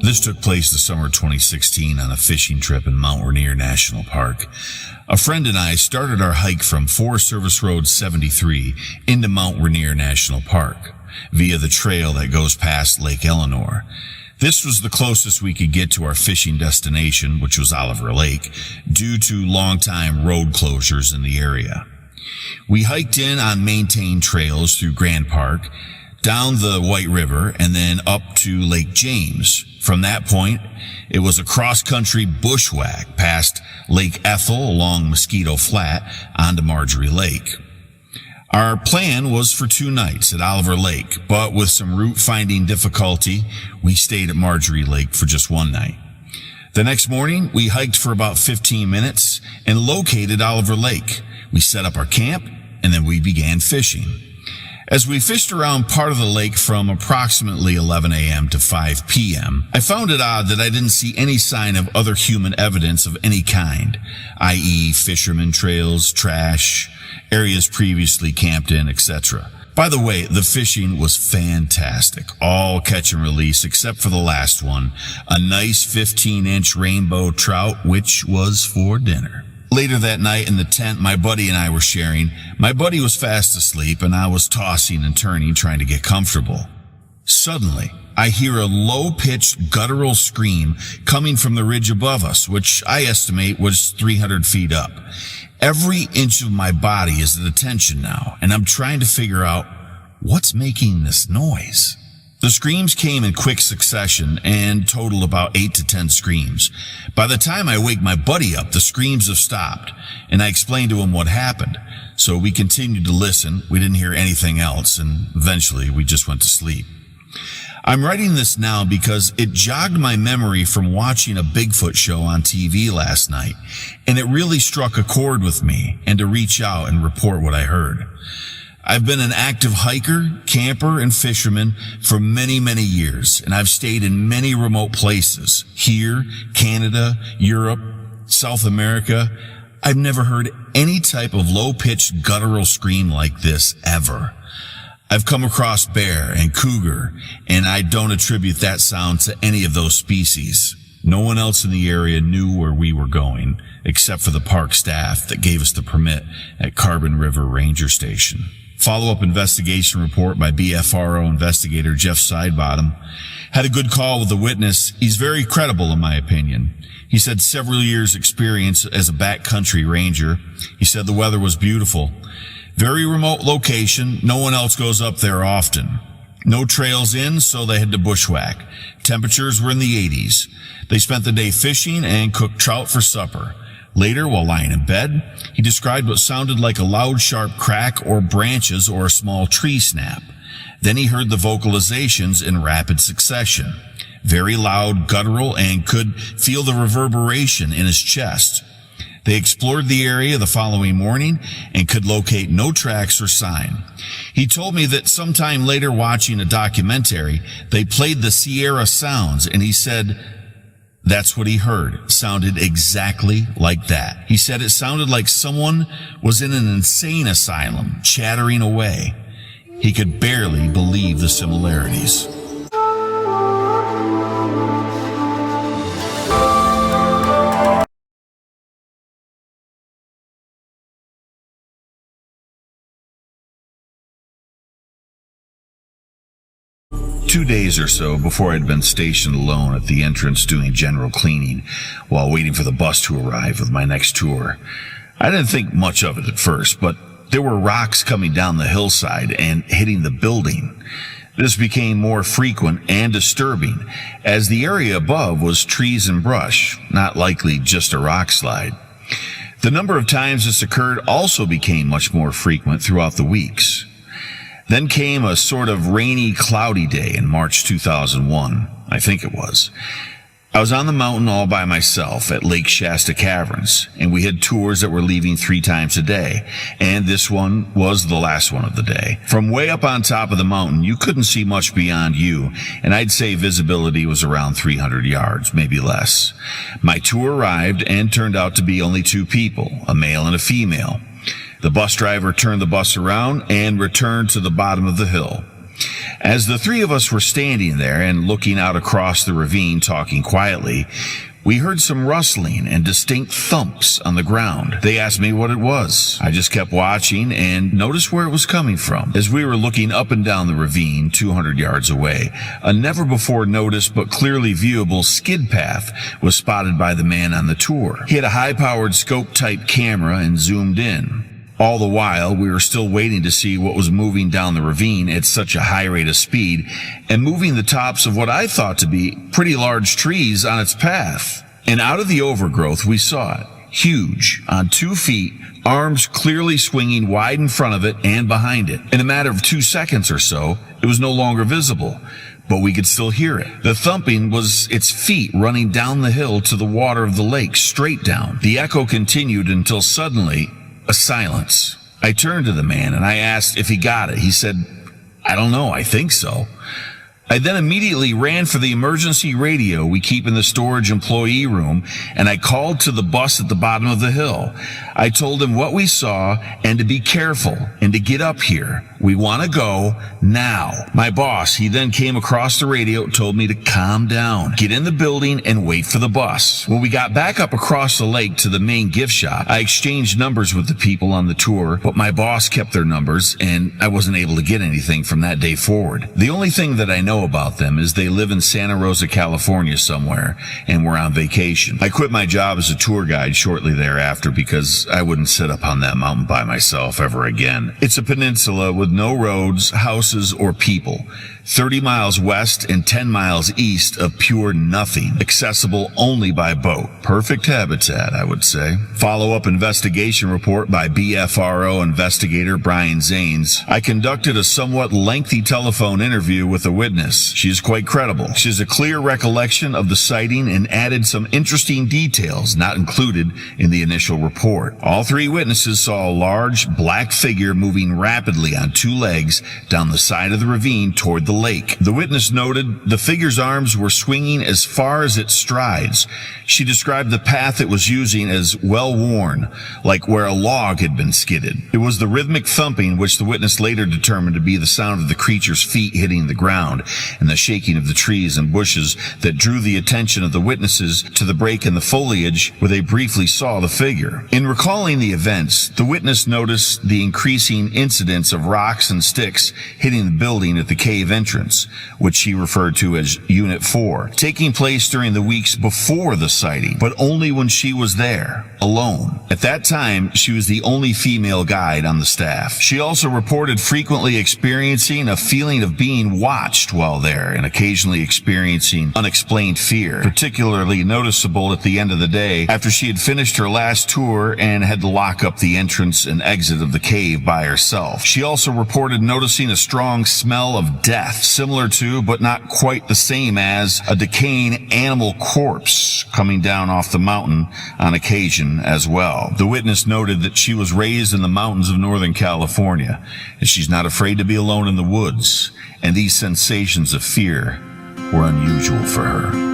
This took place the summer of 2016 on a fishing trip in Mount Rainier National Park. A friend and I started our hike from Forest Service Road 73 into Mount Rainier National Park via the trail that goes past Lake Eleanor. This was the closest we could get to our fishing destination, which was Oliver Lake, due to long-time road closures in the area. We hiked in on maintained trails through Grand Park, down the White River, and then up to Lake James. From that point, it was a cross-country bushwhack past Lake Ethel along Mosquito Flat onto Marjorie Lake. Our plan was for 2 nights at Oliver Lake, but with some route finding difficulty, we stayed at Marjorie Lake for just 1 night. The next morning, we hiked for about 15 minutes and located Oliver Lake. We set up our camp, and then we began fishing. As we fished around part of the lake from approximately 11 a.m. to 5 p.m., I found it odd that I didn't see any sign of other human evidence of any kind, i.e. fishermen trails, trash, areas previously camped in, etc. By the way, the fishing was fantastic, all catch and release except for the last one, a nice 15-inch rainbow trout, which was for dinner. Later that night in the tent my buddy and I were sharing, my buddy was fast asleep and I was tossing and turning trying to get comfortable. Suddenly, I hear a low-pitched guttural scream coming from the ridge above us, which I estimate was 300 feet up. Every inch of my body is at attention now, and I'm trying to figure out what's making this noise. The screams came in quick succession and totaled about 8 to 10 screams. By the time I wake my buddy up, the screams have stopped, and I explained to him what happened. So we continued to listen. We didn't hear anything else, and eventually we just went to sleep. I'm writing this now because it jogged my memory from watching a Bigfoot show on TV last night, and it really struck a chord with me, and to reach out and report what I heard. I've been an active hiker, camper, and fisherman for many, many years, and I've stayed in many remote places. Here, Canada, Europe, South America. I've never heard any type of low-pitched guttural scream like this ever. I've come across bear and cougar, and I don't attribute that sound to any of those species. No one else in the area knew where we were going, except for the park staff that gave us the permit at Carbon River Ranger Station. Follow-up investigation report by BFRO investigator Jeff Sidebottom. Had a good call with the witness. He's very credible in my opinion. He said several years experience as a backcountry ranger. He said the weather was beautiful. Very remote location. No one else goes up there often. No trails in, so they had to bushwhack. Temperatures were in the 80s. They spent the day fishing and cooked trout for supper. Later, while lying in bed, he described what sounded like a loud, sharp crack or branches or a small tree snap. Then he heard the vocalizations in rapid succession. Very loud, guttural, and could feel the reverberation in his chest. They explored the area the following morning and could locate no tracks or sign. He told me that sometime later watching a documentary, they played the Sierra Sounds, and he said that's what he heard. Sounded exactly like that. He said it sounded like someone was in an insane asylum, chattering away. He could barely believe the similarities. Two days or so before I'd been stationed alone at the entrance doing general cleaning while waiting for the bus to arrive with my next tour. I didn't think much of it at first, but there were rocks coming down the hillside and hitting the building. This became more frequent and disturbing as the area above was trees and brush, not likely just a rock slide. The number of times this occurred also became much more frequent throughout the weeks. Then came a sort of rainy, cloudy day in March 2001, I think it was. I was on the mountain all by myself at Lake Shasta Caverns, and we had tours that were leaving 3 times a day, and this one was the last one of the day. From way up on top of the mountain, you couldn't see much beyond you, and I'd say visibility was around 300 yards, maybe less. My tour arrived and turned out to be only 2 people, a male and a female. The bus driver turned the bus around and returned to the bottom of the hill. As the three of us were standing there and looking out across the ravine talking quietly, we heard some rustling and distinct thumps on the ground. They asked me what it was. I just kept watching and noticed where it was coming from. As we were looking up and down the ravine 200 yards away, a never-before-noticed but clearly viewable skid path was spotted by the man on the tour. He had a high-powered scope-type camera and zoomed in. All the while, we were still waiting to see what was moving down the ravine at such a high rate of speed and moving the tops of what I thought to be pretty large trees on its path. And out of the overgrowth, we saw it, huge, on 2 feet, arms clearly swinging wide in front of it and behind it. In a matter of 2 seconds or so, it was no longer visible, but we could still hear it. The thumping was its feet running down the hill to the water of the lake, straight down. The echo continued until suddenly, a silence. I turned to the man and I asked if he got it. He said, "I don't know, I think so." I then immediately ran for the emergency radio we keep in the storage employee room, and I called to the bus at the bottom of the hill. I told him what we saw and to be careful and to get up here. We want to go now. My boss, he then came across the radio, told me to calm down, get in the building, and wait for the bus. When we got back up across the lake to the main gift shop, I exchanged numbers with the people on the tour, but my boss kept their numbers, and I wasn't able to get anything from that day forward. The only thing that I know about them is they live in Santa Rosa, California somewhere, and were on vacation. I quit my job as a tour guide shortly thereafter because I wouldn't sit up on that mountain by myself ever again. It's a peninsula with no roads, houses, or people. 30 miles west and 10 miles east of pure nothing, accessible only by boat. Perfect habitat, I would say. Follow-up investigation report by BFRO investigator Brian Zanes. I conducted a somewhat lengthy telephone interview with a witness. She is quite credible. She has a clear recollection of the sighting and added some interesting details not included in the initial report. All 3 witnesses saw a large black figure moving rapidly on 2 legs down the side of the ravine toward the lake. The witness noted the figure's arms were swinging as far as its strides. She described the path it was using as well-worn, like where a log had been skidded. It was the rhythmic thumping which the witness later determined to be the sound of the creature's feet hitting the ground and the shaking of the trees and bushes that drew the attention of the witnesses to the break in the foliage where they briefly saw the figure. In recalling the events, the witness noticed the increasing incidence of rocks and sticks hitting the building at the cave entrance, which she referred to as Unit 4, taking place during the weeks before the sighting, but only when she was there, alone. At that time, she was the only female guide on the staff. She also reported frequently experiencing a feeling of being watched while there and occasionally experiencing unexplained fear, particularly noticeable at the end of the day after she had finished her last tour and had to lock up the entrance and exit of the cave by herself. She also reported noticing a strong smell of death, similar to, but not quite the same as, a decaying animal corpse coming down off the mountain on occasion as well. The witness noted that she was raised in the mountains of Northern California, and she's not afraid to be alone in the woods, and these sensations of fear were unusual for her.